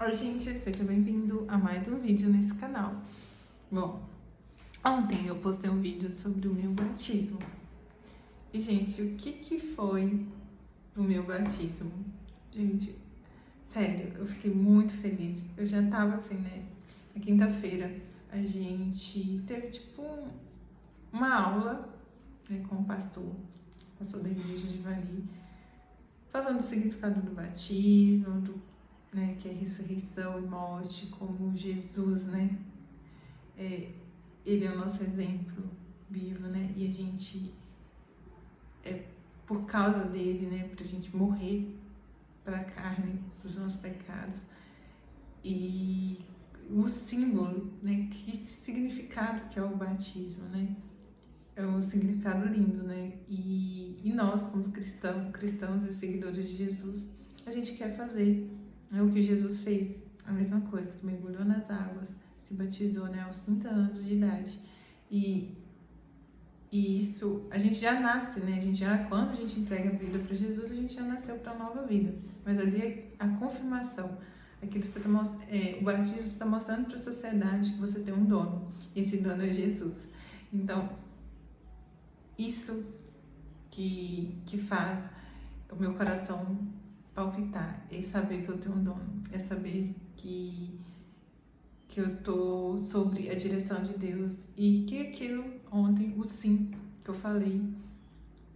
Oi gente, seja bem-vindo a mais um vídeo nesse canal. Bom, ontem eu postei um vídeo sobre o meu batismo. E gente, o que foi o meu batismo? Gente, sério, eu fiquei muito feliz. Eu já tava assim, né? Na quinta-feira a gente teve tipo uma aula, né, com o pastor da igreja de Vali, falando do significado do batismo, né, que é ressurreição e morte, como Jesus, né? Ele é o nosso exemplo vivo, né? E a gente, por causa dele, né, pra gente morrer para a carne, pros nossos pecados. E o símbolo, né, que esse significado que é o batismo, né? É um significado lindo, né? E nós, como cristãos e seguidores de Jesus, a gente quer fazer, né, o que Jesus fez, a mesma coisa, que mergulhou nas águas, se batizou, né, aos 30 anos de idade. E isso, a gente já nasce, né? Quando a gente entrega a vida para Jesus, a gente já nasceu para a nova vida. Mas ali é a confirmação. Aquilo você o batismo está mostrando para a sociedade que você tem um dono. E esse dono é Jesus. Então, isso que faz o meu coração palpitar, é saber que eu tenho um dono, é saber que eu tô sobre a direção de Deus e que aquilo ontem, o sim que eu falei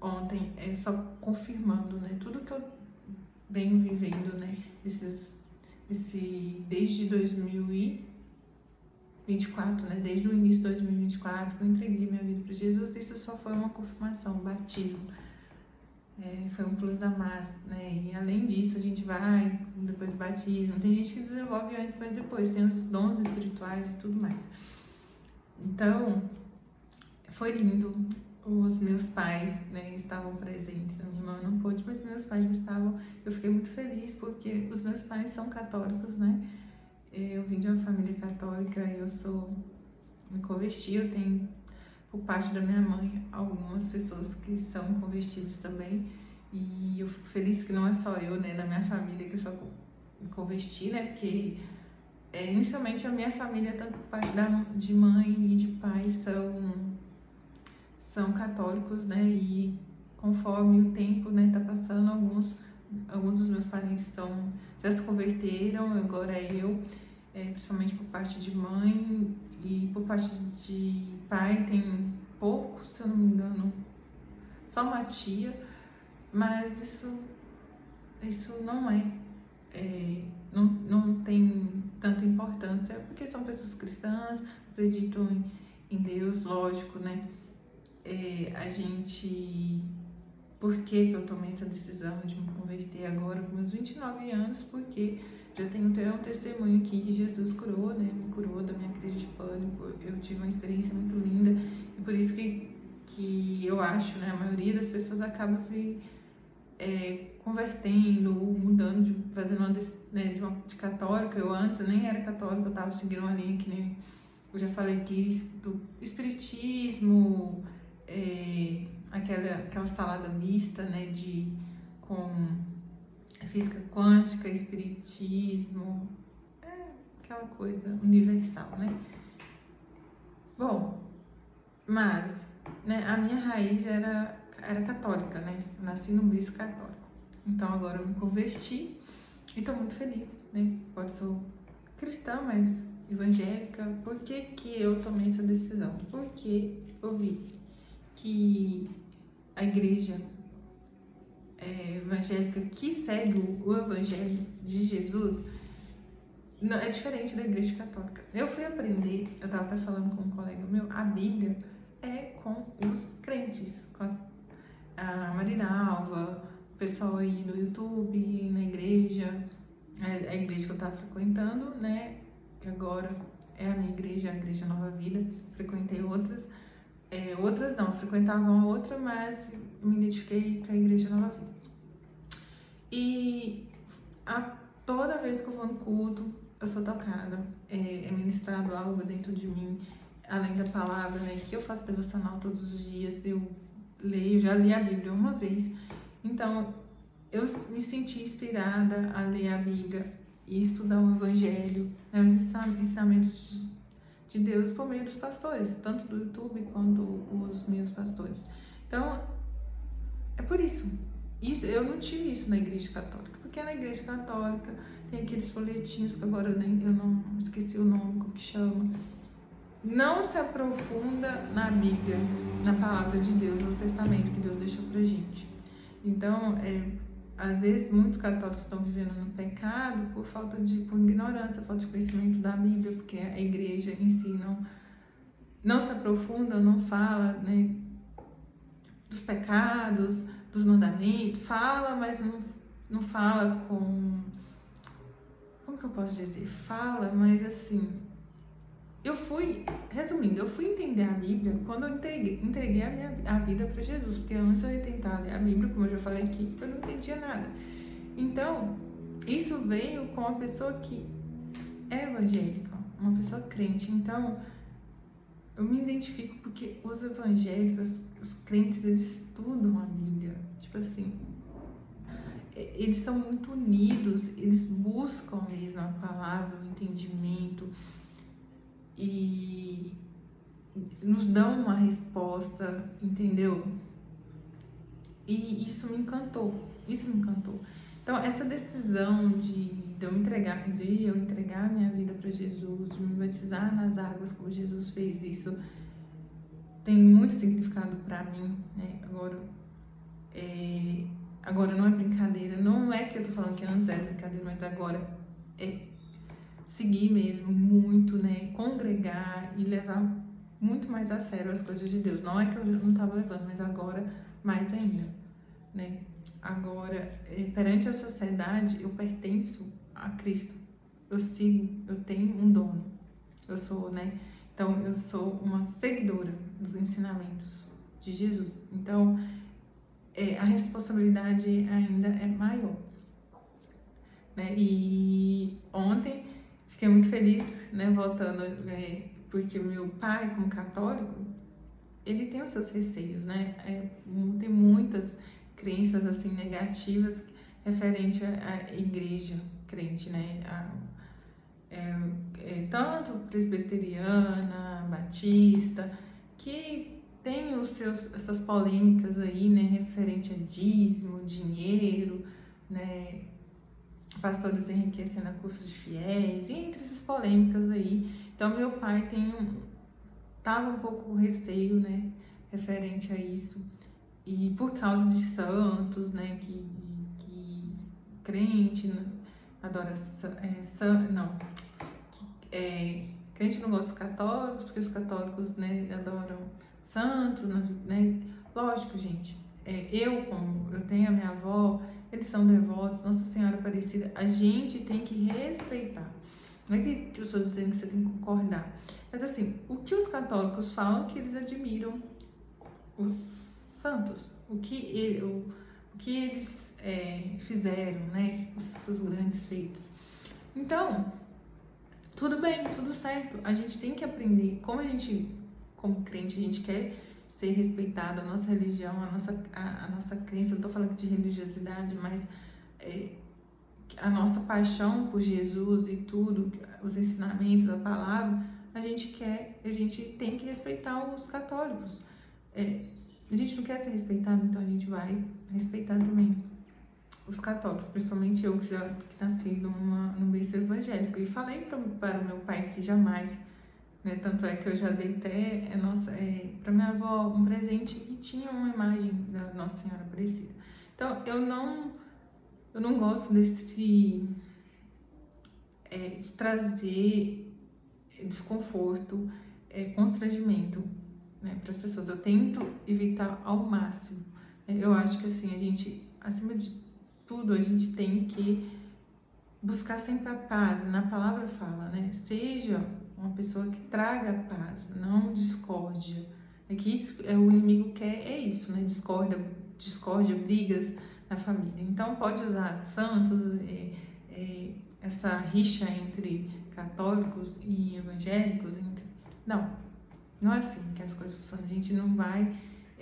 ontem, é só confirmando, né, tudo que eu venho vivendo, né, desde 2024, né, desde o início de 2024, que eu entreguei minha vida para Jesus. Isso só foi uma confirmação, um batismo. Foi um plus a mais, né? E além disso, a gente vai depois do batismo. Tem gente que desenvolve antes, mas depois tem os dons espirituais e tudo mais. Então, foi lindo. Os meus pais, né, estavam presentes. A minha irmã não pôde, mas meus pais estavam. Eu fiquei muito feliz porque os meus pais são católicos, né? Eu vim de uma família católica, me converti, eu tenho, por parte da minha mãe, algumas pessoas que são convertidas também. E eu fico feliz que não é só eu, né, da minha família que só me converti, né? Porque inicialmente a minha família, tanto por parte de mãe e de pai, são católicos, né? E conforme o tempo, né, tá passando, alguns dos meus parentes já se converteram, agora eu, principalmente por parte de mãe, e por parte de pai tem poucos, se eu não me engano, só uma tia, mas isso não tem tanta importância, porque são pessoas cristãs, acreditam em Deus, lógico, né? Por que eu tomei essa decisão de me converter agora com meus 29 anos? Porque já tenho até um testemunho aqui que Jesus curou, né? Me curou da minha crise de pânico. Eu tive uma experiência muito linda e por isso que eu acho, né? A maioria das pessoas acaba se convertendo, mudando, fazendo de católica. Eu antes eu nem era católica, eu tava seguindo uma linha que nem eu já falei aqui, do espiritismo, aquela salada mista, né, com física quântica, espiritismo, aquela coisa universal, né? Bom, mas, né, a minha raiz era católica, né? Eu nasci no berço católico. Então agora eu me converti e tô muito feliz, né? Agora sou cristã, mas evangélica. Por que eu tomei essa decisão? Porque eu vi que a igreja evangélica que segue o evangelho de Jesus não é diferente da igreja católica. Eu fui aprender, eu tava até falando com um colega meu, a Bíblia é com os crentes, com a Marina Alva, o pessoal aí no YouTube, na igreja, a igreja que eu tava frequentando, né, que agora é a minha igreja, a Igreja Nova Vida. Frequentei outras, outras não, frequentava uma outra, mas me identifiquei com a Igreja Nova Vida. E toda vez que eu vou no culto, eu sou tocada, é ministrado algo dentro de mim, além da palavra, né, que eu faço devocional todos os dias, eu já li a Bíblia uma vez, então eu me senti inspirada a ler a Bíblia e estudar o Evangelho, né, os ensinamentos de Deus por meio dos pastores, tanto do YouTube quanto os meus pastores. Então, é por isso. Eu não tive isso na Igreja Católica, porque na Igreja Católica tem aqueles folhetinhos que agora eu não esqueci o nome, como que chama. Não se aprofunda na Bíblia, na palavra de Deus, no testamento que Deus deixou pra gente. Então, às vezes muitos católicos estão vivendo no pecado por ignorância, falta de conhecimento da Bíblia, porque a igreja em si não se aprofunda, não fala, né, dos pecados, dos mandamentos, fala, mas não fala com... Como que eu posso dizer? Fala, mas assim... Resumindo, eu fui entender a Bíblia quando eu entreguei a vida para Jesus, porque antes eu ia tentar ler a Bíblia, como eu já falei aqui, eu não entendia nada. Então, isso veio com uma pessoa que é evangélica, uma pessoa crente. Então, eu me identifico porque os evangélicos, os crentes, eles estudam a Bíblia. Tipo assim, eles são muito unidos, eles buscam mesmo a palavra, o entendimento, e nos dão uma resposta, entendeu? E isso me encantou. Então, essa decisão de eu entregar a minha vida para Jesus, de me batizar nas águas como Jesus fez, isso tem muito significado para mim, né? Agora não é brincadeira, não é que eu tô falando que antes era brincadeira, mas agora é seguir mesmo muito, né? Congregar e levar muito mais a sério as coisas de Deus. Não é que eu não estava levando, mas agora mais ainda, né? Agora, perante a sociedade, eu pertenço a Cristo. Eu sigo, eu tenho um dono. Eu sou, né? Então, eu sou uma seguidora dos ensinamentos de Jesus. Então, a responsabilidade ainda é maior, né? E ontem fiquei muito feliz, né? Voltando, porque o meu pai, como católico, ele tem os seus receios, né? Tem muitas crenças assim negativas referente à igreja crente, né? Tanto presbiteriana, batista, que tem essas polêmicas aí, né? Referente a dízimo, dinheiro, né? Pastores enriquecendo a custo de fiéis, e entre essas polêmicas aí. Então, meu pai tava um pouco com receio, né? Referente a isso. E por causa de santos, né, que crente adora crente não gosta dos católicos, porque os católicos, né, adoram santos, né? Lógico, gente. Como eu tenho a minha avó, eles são devotos, Nossa Senhora Aparecida, a gente tem que respeitar. Não é que eu estou dizendo que você tem que concordar, mas assim, o que os católicos falam é que eles admiram os santos, o que eles fizeram, né, os seus grandes feitos. Então, tudo bem, tudo certo, a gente tem que aprender, como crente, a gente quer ser respeitado, a nossa religião, a nossa crença, eu não tô falando aqui de religiosidade, mas a nossa paixão por Jesus e tudo, os ensinamentos, a palavra, a gente tem que respeitar os católicos. A gente não quer ser respeitado, então a gente vai respeitar também os católicos, principalmente eu que nasci num berço evangélico. E falei para o meu pai que jamais, né, tanto é que eu já dei até para minha avó um presente que tinha uma imagem da Nossa Senhora Aparecida. Então eu não gosto de trazer desconforto, constrangimento, né, para as pessoas. Eu tento evitar ao máximo. Eu acho que assim, a gente, acima de tudo, a gente tem que buscar sempre a paz. Na palavra fala, né? Seja uma pessoa que traga paz, não discórdia. Que isso o inimigo quer, isso, né? Discórdia, brigas na família. Então pode usar santos, essa rixa entre católicos e evangélicos. Não é assim que as coisas funcionam. A gente não vai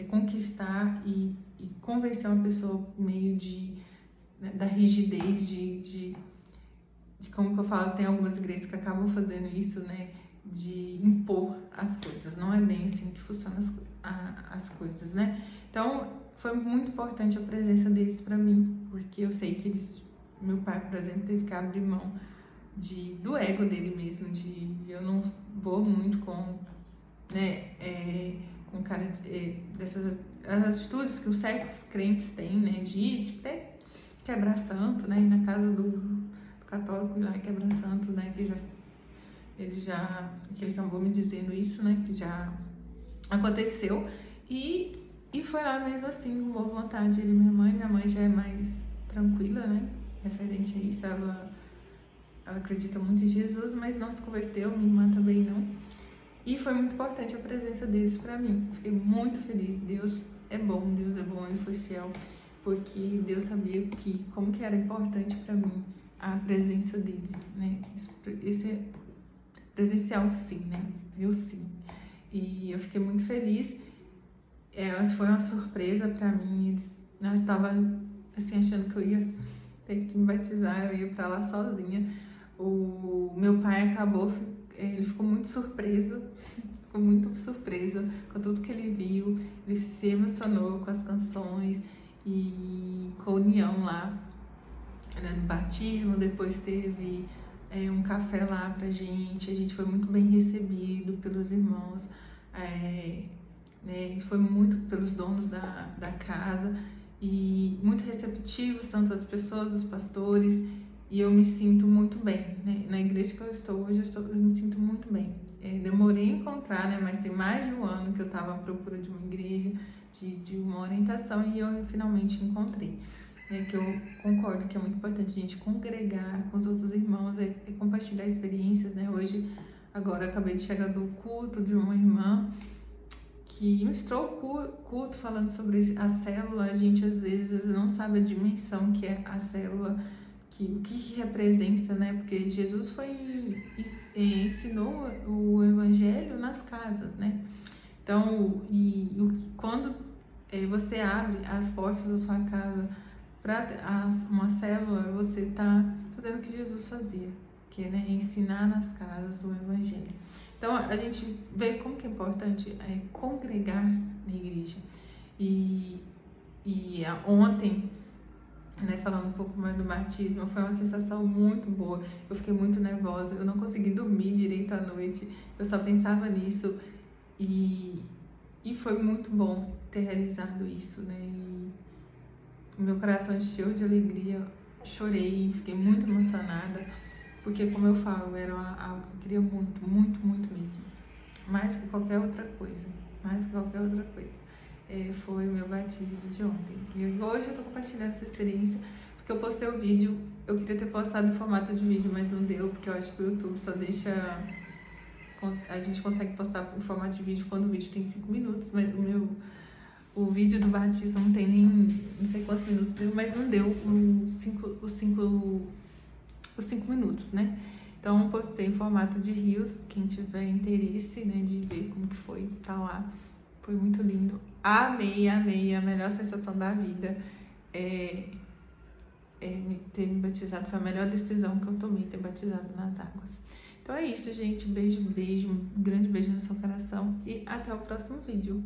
conquistar e convencer uma pessoa por meio da rigidez, de como que eu falo, tem algumas igrejas que acabam fazendo isso, né? De impor as coisas. Não é bem assim que funcionam as coisas, né? Então, foi muito importante a presença deles para mim, porque eu sei que eles, meu pai, por exemplo, teve que abrir mão do ego dele mesmo, eu não vou muito com, né, com cara dessas as atitudes que os certos crentes têm, né, de até quebrar santo, né, ir na casa do católico lá quebrar santo, né, que ele acabou me dizendo isso, né, que já aconteceu, e foi lá mesmo assim, com boa vontade, ele e minha mãe já é mais tranquila, né, referente a isso, ela acredita muito em Jesus, mas não se converteu, minha irmã também não, e foi muito importante a presença deles para mim, fiquei muito feliz, Deus é bom, ele foi fiel, porque Deus sabia como que era importante para mim a presença deles, né, esse presencial sim, né, eu sim, e eu fiquei muito feliz, foi uma surpresa para mim, eu estava assim, achando que eu ia ter que me batizar, eu ia para lá sozinha, o meu pai ele ficou muito surpreso, com tudo que ele viu, ele se emocionou com as canções e com a união lá, né, no batismo, depois teve um café lá pra gente, a gente foi muito bem recebido pelos irmãos, né, foi muito pelos donos da casa e muito receptivos, tanto as pessoas, os pastores, e eu me sinto muito bem, né? Na igreja que eu estou hoje, eu me sinto muito bem. Demorei a encontrar, né? Mas tem mais de um ano que eu estava à procura de uma igreja, de uma orientação, e eu finalmente encontrei. Que eu concordo que é muito importante a gente congregar com os outros irmãos, compartilhar experiências, né? Hoje, agora, eu acabei de chegar do culto de uma irmã que ministrou o culto falando sobre a célula. A gente às vezes não sabe a dimensão que é a célula, o que representa, né? Porque Jesus ensinou o evangelho nas casas, né? Então, quando você abre as portas da sua casa para uma célula, você está fazendo o que Jesus fazia, que é, né, ensinar nas casas o evangelho. Então, a gente vê como que é importante congregar na igreja. E ontem, né, falando um pouco mais do batismo, foi uma sensação muito boa. Eu fiquei muito nervosa, eu não consegui dormir direito à noite, eu só pensava nisso, e foi muito bom ter realizado isso, né? E o meu coração encheu de alegria, chorei, fiquei muito emocionada, porque, como eu falo, era algo que eu queria muito, muito, muito mesmo, mais que qualquer outra coisa, foi o meu batismo de ontem. E hoje eu tô compartilhando essa experiência, porque eu postei o vídeo, eu queria ter postado em formato de vídeo, mas não deu, porque eu acho que o YouTube só deixa, a gente consegue postar em formato de vídeo quando o vídeo tem 5 minutos, mas o vídeo do batismo não tem nem, não sei quantos minutos deu, mas não deu os 5 minutos, né? Então, eu postei em formato de Reels, quem tiver interesse, né, de ver como que foi, tá lá. Foi muito lindo. Amei, a melhor sensação da vida. Ter me batizado foi a melhor decisão que eu tomei, ter batizado nas águas. Então é isso, gente. Beijo, um grande beijo no seu coração e até o próximo vídeo.